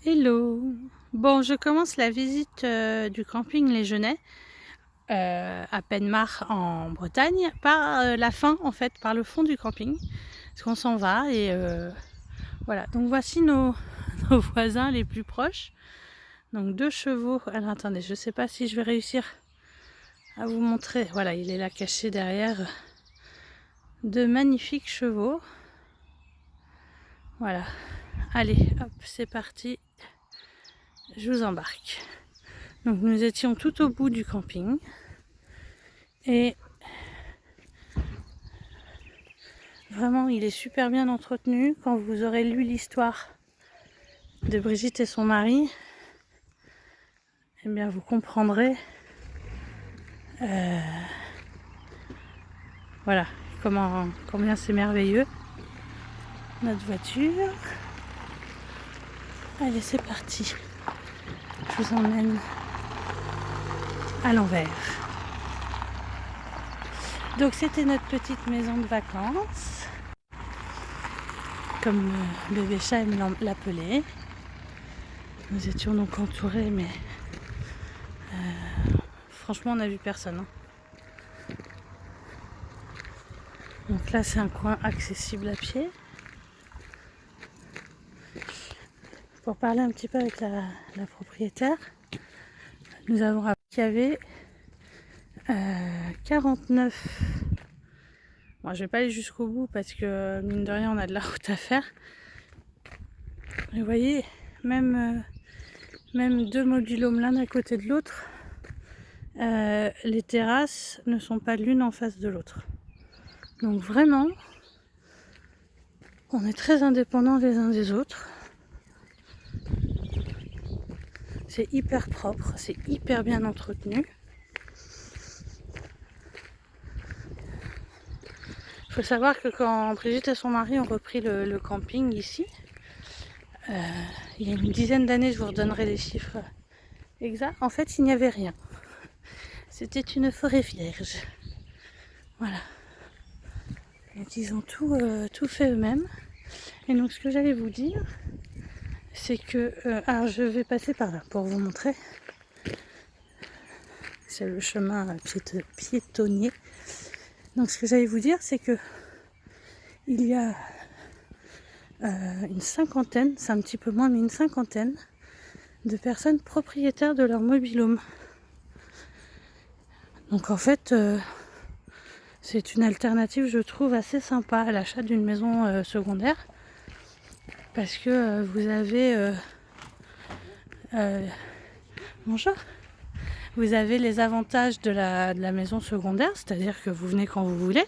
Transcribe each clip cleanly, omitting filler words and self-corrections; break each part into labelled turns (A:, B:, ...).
A: Hello! Bon, je commence la visite du camping Les Genêts à Penmar en Bretagne par la fin, en fait, par le fond du camping, parce qu'on s'en va et voilà. Donc voici nos voisins les plus proches. Donc 2 chevaux. Alors attendez, je ne sais pas si je vais réussir à vous montrer. Voilà, il est là caché derrière. De magnifiques chevaux. Voilà. Allez, hop, c'est parti. Je vous embarque. Donc nous étions tout au bout du camping et vraiment il est super bien entretenu. Quand vous aurez lu l'histoire de Brigitte et son mari, eh bien vous comprendrez voilà combien c'est merveilleux. Notre voiture. Allez, c'est parti. Je vous emmène à l'envers. Donc c'était notre petite maison de vacances, comme bébé chat aime l'appeler. Nous étions donc entourés, mais franchement on n'a vu personne. Donc là c'est un coin accessible à pied. Pour parler un petit peu avec la propriétaire, nous avons appris qu'il y avait 49. Bon, je vais pas aller jusqu'au bout parce que mine de rien on a de la route à faire. Mais vous voyez, même 2 mobil-homes l'un à côté de l'autre, les terrasses ne sont pas l'une en face de l'autre. Donc vraiment, on est très indépendants les uns des autres. C'est hyper propre, c'est hyper bien entretenu. Il faut savoir que quand Brigitte et son mari ont repris le camping ici, il y a une dizaine d'années, je vous redonnerai les chiffres exacts, en fait il n'y avait rien. C'était une forêt vierge. Voilà. Donc ils ont tout fait eux-mêmes. Et donc ce que j'allais vous dire, c'est que... alors je vais passer par là pour vous montrer. C'est le chemin piétonnier. Donc ce que j'allais vous dire, c'est que il y a une cinquantaine, c'est un petit peu moins, mais une cinquantaine de personnes propriétaires de leur mobil-home. Donc en fait, c'est une alternative, je trouve, assez sympa à l'achat d'une maison secondaire. Parce que vous avez... bonjour. Vous avez les avantages de la maison secondaire, c'est-à-dire que vous venez quand vous voulez,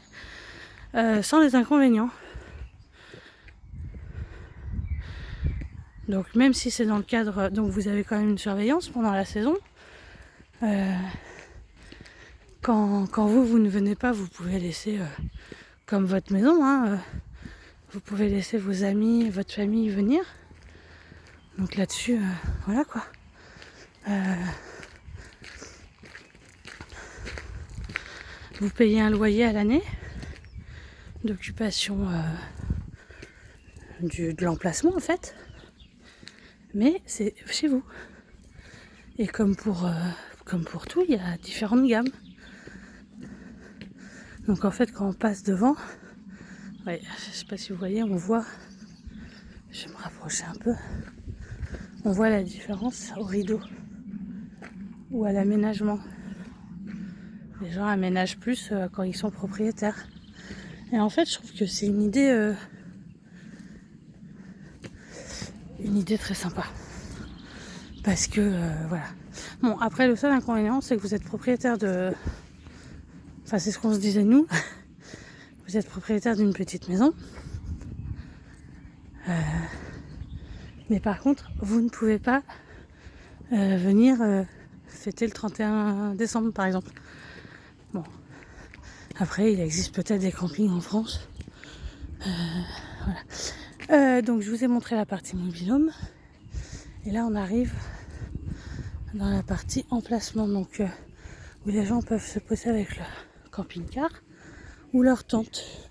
A: sans les inconvénients. Donc même si c'est dans le cadre... Donc vous avez quand même une surveillance pendant la saison. Quand vous ne venez pas, vous pouvez laisser comme votre maison. Vous pouvez laisser vos amis, votre famille venir. Donc là-dessus, voilà quoi. Vous payez un loyer à l'année d'occupation de l'emplacement en fait. Mais c'est chez vous. Et comme pour tout, il y a différentes gammes. Donc en fait, quand on passe devant, ouais, je ne sais pas si vous voyez, on voit, je vais me rapprocher un peu, on voit la différence au rideau ou à l'aménagement. Les gens aménagent plus quand ils sont propriétaires. Et en fait, je trouve que c'est une idée très sympa. Parce que, voilà. Bon, après, le seul inconvénient, c'est que vous êtes propriétaire de... Enfin, c'est ce qu'on se disait nous. Vous êtes propriétaire d'une petite maison. Mais par contre, vous ne pouvez pas venir fêter le 31 décembre, par exemple. Bon. Après, il existe peut-être des campings en France. Voilà. Donc, je vous ai montré la partie mobil-home. Et là, on arrive dans la partie emplacement. Donc, où les gens peuvent se poser avec leur camping-car ou leur tente.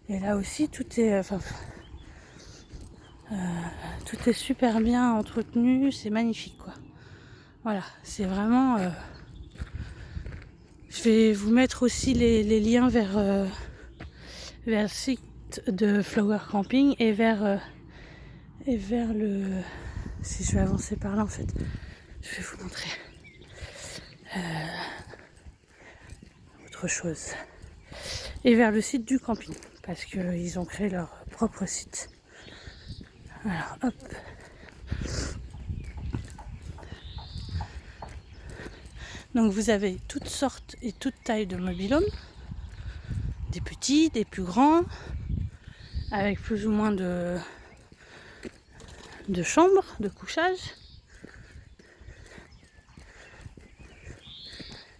A: Et là aussi, tout est... Tout est super bien entretenu, c'est magnifique quoi. Voilà, c'est vraiment... Je vais vous mettre aussi les liens vers le site de Flower Camping et vers le... Si je vais avancer par là en fait, je vais vous montrer autre chose. Et vers le site du camping, parce qu'ils ont créé leur propre site. Alors hop. Donc vous avez toutes sortes et toutes tailles de mobil-homes, des petits, des plus grands, avec plus ou moins de chambres, de couchage.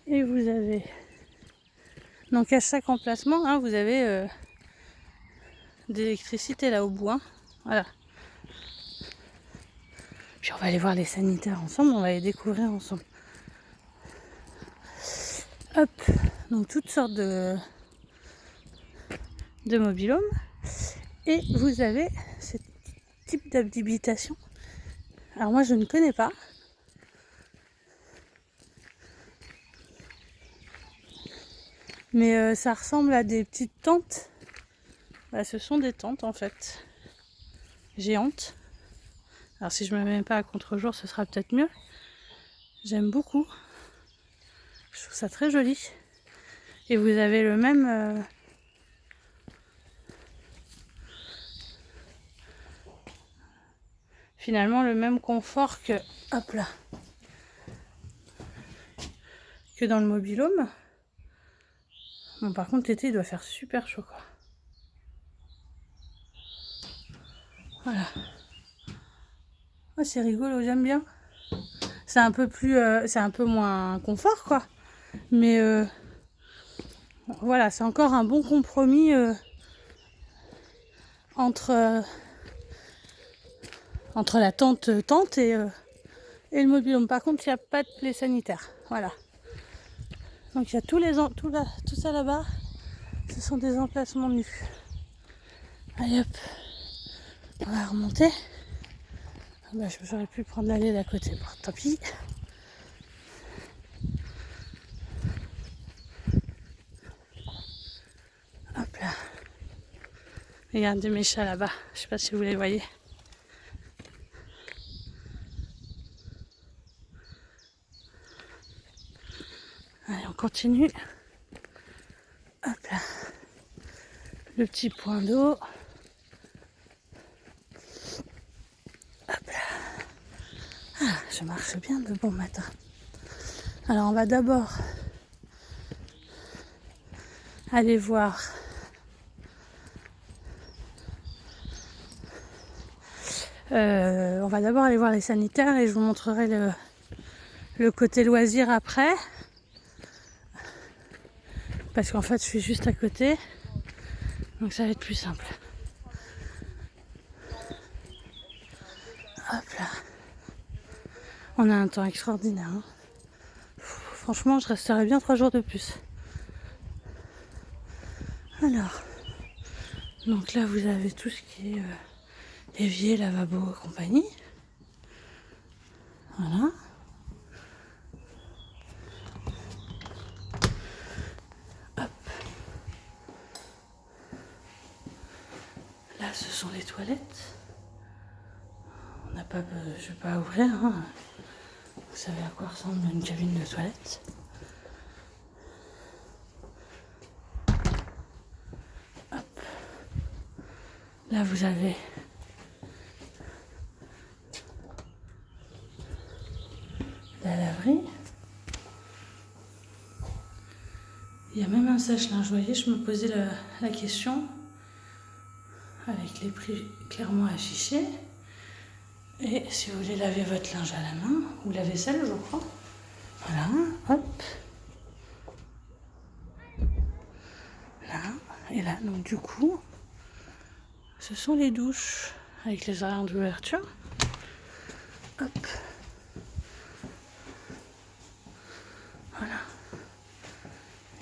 A: Et vous avez, donc à chaque emplacement, hein, vous avez d'électricité là au bout. Hein. Voilà. Puis on va aller voir les sanitaires ensemble, on va les découvrir ensemble. Hop, donc toutes sortes de mobil-homes. Et vous avez ce type d'habitation. Alors moi je ne connais pas. Mais ça ressemble à des petites tentes. Bah, ce sont des tentes en fait. Géantes. Alors si je ne me mets pas à contre-jour, ce sera peut-être mieux. J'aime beaucoup. Je trouve ça très joli. Et vous avez le même... finalement le même confort que... Hop là. Que dans le mobil-home. Bon par contre l'été il doit faire super chaud quoi. Voilà. Oh, c'est rigolo, j'aime bien. C'est un peu plus... c'est un peu moins confort quoi. Mais voilà, c'est encore un bon compromis entre la tente et le mobil-home. Par contre, il n'y a pas de plaie sanitaire. Voilà. Donc il y a tout ça là-bas. Ce sont des emplacements nus. Allez hop. On va remonter. Bah, j'aurais pu prendre l'allée d'à côté. Bon, tant pis. Hop là. Regardez mes chats là-bas. Je sais pas si vous les voyez. Allez, on continue. Hop là. Le petit point d'eau. Hop là. Ah, je marche bien de bon matin. Alors, on va d'abord aller voir on va d'abord aller voir les sanitaires et je vous montrerai le côté loisir après. Parce qu'en fait, je suis juste à côté. Donc ça va être plus simple. Hop là. On a un temps extraordinaire. Hein. Franchement, je resterai bien 3 jours de plus. Alors, donc là, vous avez tout ce qui est évier, lavabo et compagnie. Voilà. Hop. Là, ce sont les toilettes. On n'a pas, je vais pas ouvrir. Hein. Vous savez à quoi ressemble une cabine de toilette. Hop. Là, vous avez la laverie. Il y a même un sèche-linge. Vous voyez, je me posais la question avec les prix clairement affichés. Et si vous voulez laver votre linge à la main, ou la vaisselle, je crois. Voilà, hop. Là, et là, donc du coup, ce sont les douches avec les horaires d'ouverture. Hop. Voilà.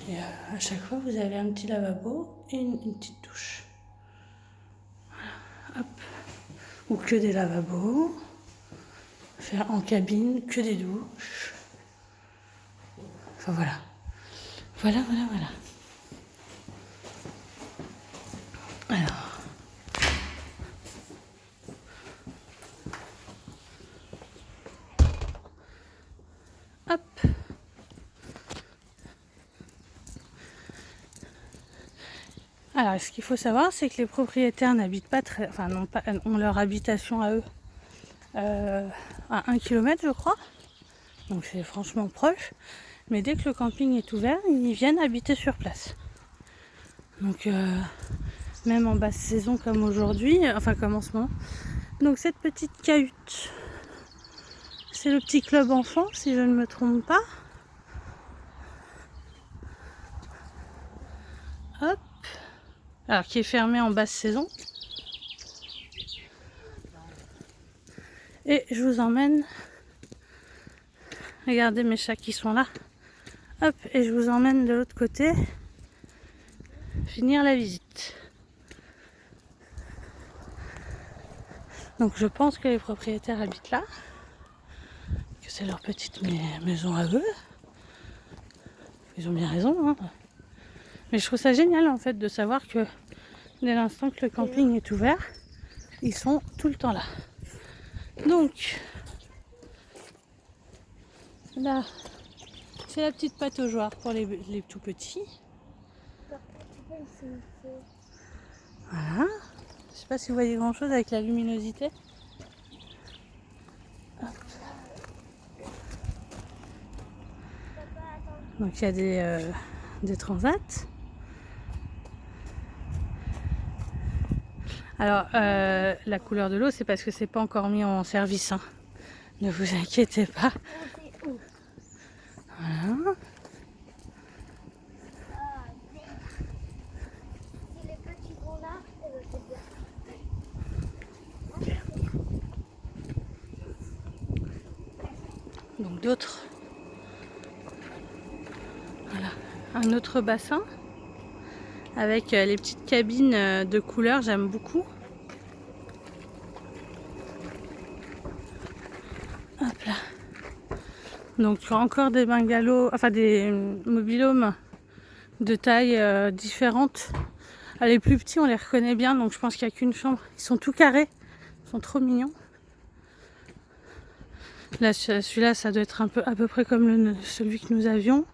A: Et à chaque fois, vous avez un petit lavabo et une petite douche. Voilà, hop. ou que des lavabos. Faire en cabine que des douches. Enfin voilà. Voilà. Alors. Hop. Alors, ce qu'il faut savoir, c'est que les propriétaires n'habitent pas très... Enfin, ont leur habitation à eux à 1 km, je crois. Donc, c'est franchement proche. Mais dès que le camping est ouvert, ils viennent habiter sur place. Donc, même en basse saison comme aujourd'hui, enfin comme en ce moment. Donc, cette petite cahute, c'est le petit club enfant, si je ne me trompe pas. Hop. Alors, qui est fermé en basse saison. Et je vous emmène. Regardez mes chats qui sont là. Hop, et je vous emmène de l'autre côté. Finir la visite. Donc je pense que les propriétaires habitent là. Que c'est leur petite maison à eux. Ils ont bien raison, hein. Mais je trouve ça génial en fait de savoir que dès l'instant que le camping est ouvert, ils sont tout le temps là. Donc là, c'est la petite pataugeoire pour les tout petits. Voilà. Je sais pas si vous voyez grand chose avec la luminosité. Hop. Donc il y a des transats. Alors la couleur de l'eau, c'est parce que c'est pas encore mis en service, hein. Ne vous inquiétez pas. Voilà. Donc d'autres. Voilà. Un autre bassin avec les petites cabines de couleurs, j'aime beaucoup. Hop là. Donc encore des bungalows, enfin des mobil-homes de taille différentes. Les plus petits, on les reconnaît bien, donc je pense qu'il n'y a qu'une chambre. Ils sont tout carrés, ils sont trop mignons. Là, celui-là, ça doit être à peu près comme celui que nous avions.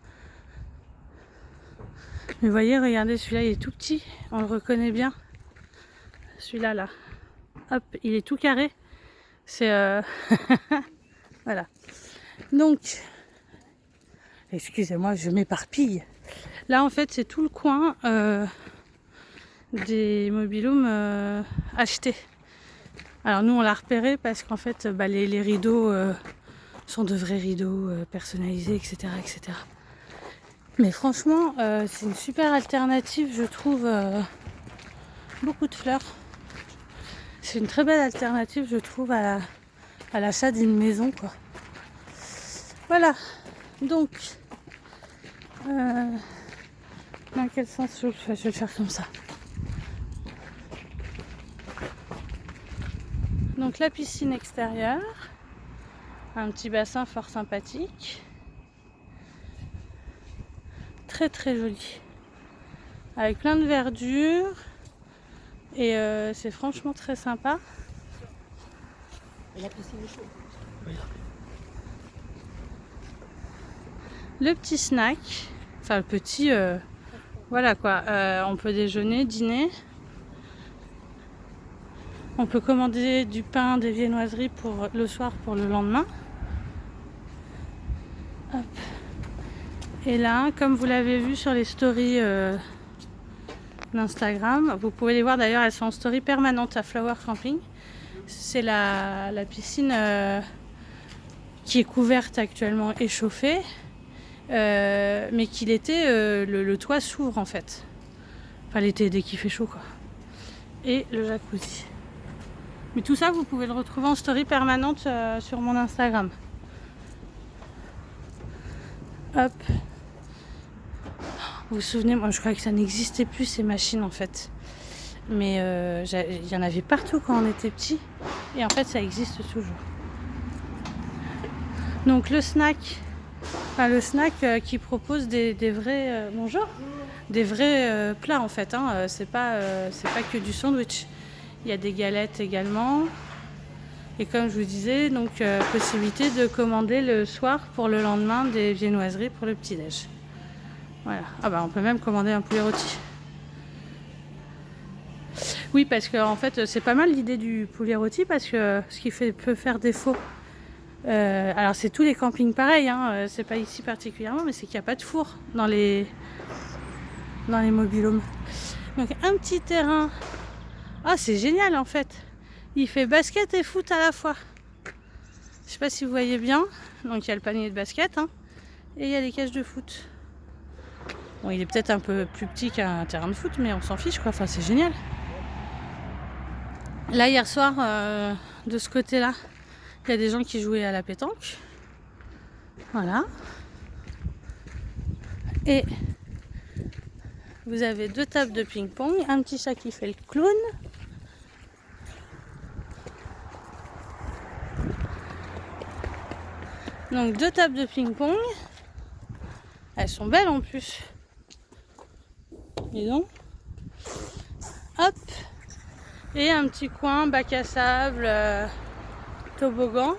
A: Mais vous voyez, regardez, celui-là, il est tout petit, on le reconnaît bien. Celui-là, là. Hop, il est tout carré. C'est... voilà. Donc, excusez-moi, je m'éparpille. Là, en fait, c'est tout le coin des mobil-homes achetés. Alors, nous, on l'a repéré parce qu'en fait, les rideaux sont de vrais rideaux personnalisés, etc., etc. Mais franchement, c'est une super alternative, je trouve. Beaucoup de fleurs. C'est une très belle alternative, je trouve, à l'achat d'une maison, quoi. Voilà. Donc, dans quel sens je vais le faire comme ça. Donc la piscine extérieure, un petit bassin fort sympathique, très très joli, avec plein de verdure. Et c'est franchement très sympa.
B: Et la piscine est chaude.
A: Le petit snack, enfin le petit, voilà quoi, on peut déjeuner, dîner. On peut commander du pain, des viennoiseries pour le soir, pour le lendemain. Hop. Et là, comme vous l'avez vu sur les stories d'Instagram, vous pouvez les voir d'ailleurs, elles sont en story permanente à Flower Camping. C'est la piscine qui est couverte actuellement et chauffée, mais qu'il était, le toit s'ouvre en fait. Enfin l'été, dès qu'il fait chaud quoi. Et le jacuzzi. Mais tout ça, vous pouvez le retrouver en story permanente sur mon Instagram. Hop. Vous vous souvenez, moi je croyais que ça n'existait plus ces machines en fait. Mais il y en avait partout quand on était petit. Et en fait, ça existe toujours. Donc le snack, qui propose des vrais bonjour, des vrais plats en fait. Hein. C'est pas que du sandwich. Il y a des galettes également. Et comme je vous disais, donc possibilité de commander le soir pour le lendemain des viennoiseries pour le petit-déj. Voilà. Ah bah on peut même commander un poulet rôti. Oui, parce que en fait c'est pas mal l'idée du poulet rôti parce que ce qui peut faire défaut. Alors c'est tous les campings pareil, hein, c'est pas ici particulièrement, mais c'est qu'il n'y a pas de four dans les mobil-homes. Donc un petit terrain. Ah c'est génial en fait. Il fait basket et foot à la fois. Je sais pas si vous voyez bien. Donc il y a le panier de basket hein, et il y a les cages de foot. Bon, il est peut-être un peu plus petit qu'un terrain de foot, mais on s'en fiche quoi. Enfin, c'est génial. Là, hier soir, de ce côté-là, il y a des gens qui jouaient à la pétanque. Voilà. Et vous avez 2 tables de ping-pong, un petit chat qui fait le clown. Donc 2 tables de ping-pong. Elles sont belles en plus. Dis donc. Hop. Et un petit coin, bac à sable, toboggan.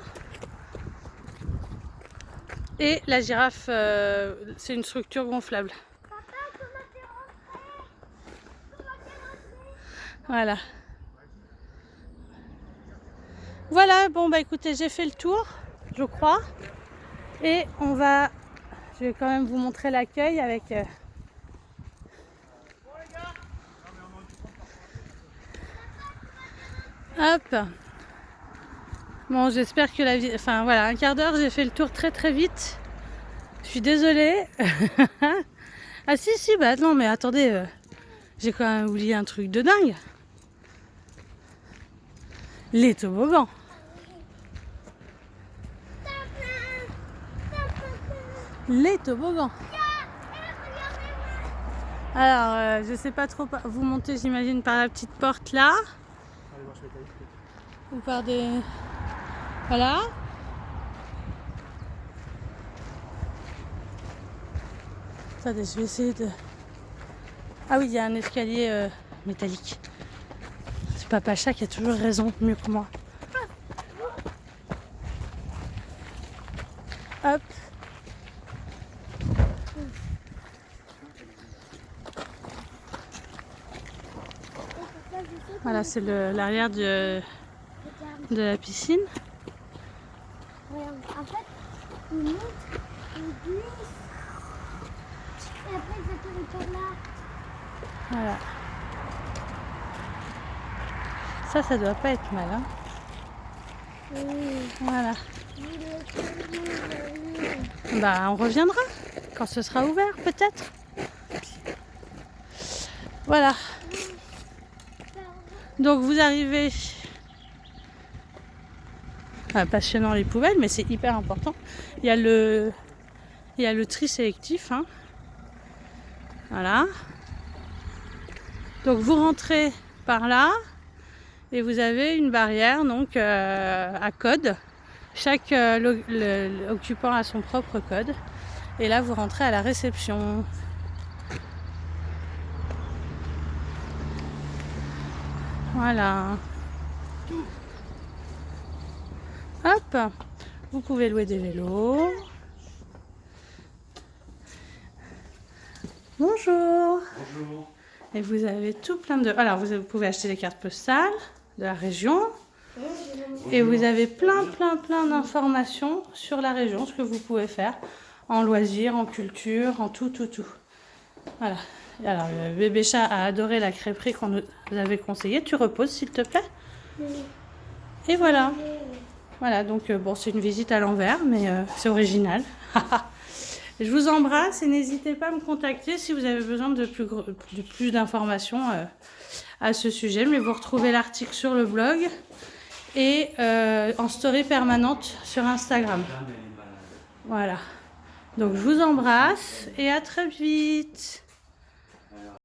A: Et la girafe, c'est une structure gonflable.
B: Papa, comment t'es rentré?
A: Voilà. Voilà, bon bah écoutez, j'ai fait le tour, je crois. Et je vais quand même vous montrer l'accueil avec... Hop. Bon, j'espère que enfin voilà, un quart d'heure, j'ai fait le tour très très vite. Je suis désolée. Ah si, bah non mais attendez, j'ai quand même oublié un truc de dingue. Les toboggans. Les toboggans. Alors, je sais pas trop, vous montez j'imagine par la petite porte là. Ou par des... Voilà. Attendez, je vais essayer de... Ah oui, il y a un escalier métallique. C'est Papa Chat qui a toujours raison, mieux que moi. Hop. Voilà, c'est l'arrière de la piscine.
B: Regarde, en fait, il monte, il glisse. Et après, il s'atterrit par là.
A: Voilà. Ça doit pas être mal, hein. Voilà. Bah, on reviendra quand ce sera ouvert, peut-être. Voilà. Donc vous arrivez... passionnant les poubelles, mais c'est hyper important. Il y a le tri sélectif, hein. Voilà. Donc vous rentrez par là et vous avez une barrière donc à code. Chaque occupant a son propre code. Et là vous rentrez à la réception. Voilà. Hop, vous pouvez louer des vélos. Bonjour.
C: Bonjour.
A: Et vous avez tout plein de... Alors, vous pouvez acheter des cartes postales de la région. Et vous avez plein d'informations sur la région, ce que vous pouvez faire en loisirs, en culture, en tout. Voilà. Et alors, le bébé chat a adoré la crêperie qu'on nous avait conseillée. Tu reposes, s'il te plaît. Et voilà. Voilà, donc bon, c'est une visite à l'envers, mais c'est original. Je vous embrasse et n'hésitez pas à me contacter si vous avez besoin de plus d'informations à ce sujet. Mais vous retrouvez l'article sur le blog et en story permanente sur Instagram. Voilà. Donc je vous embrasse et à très vite.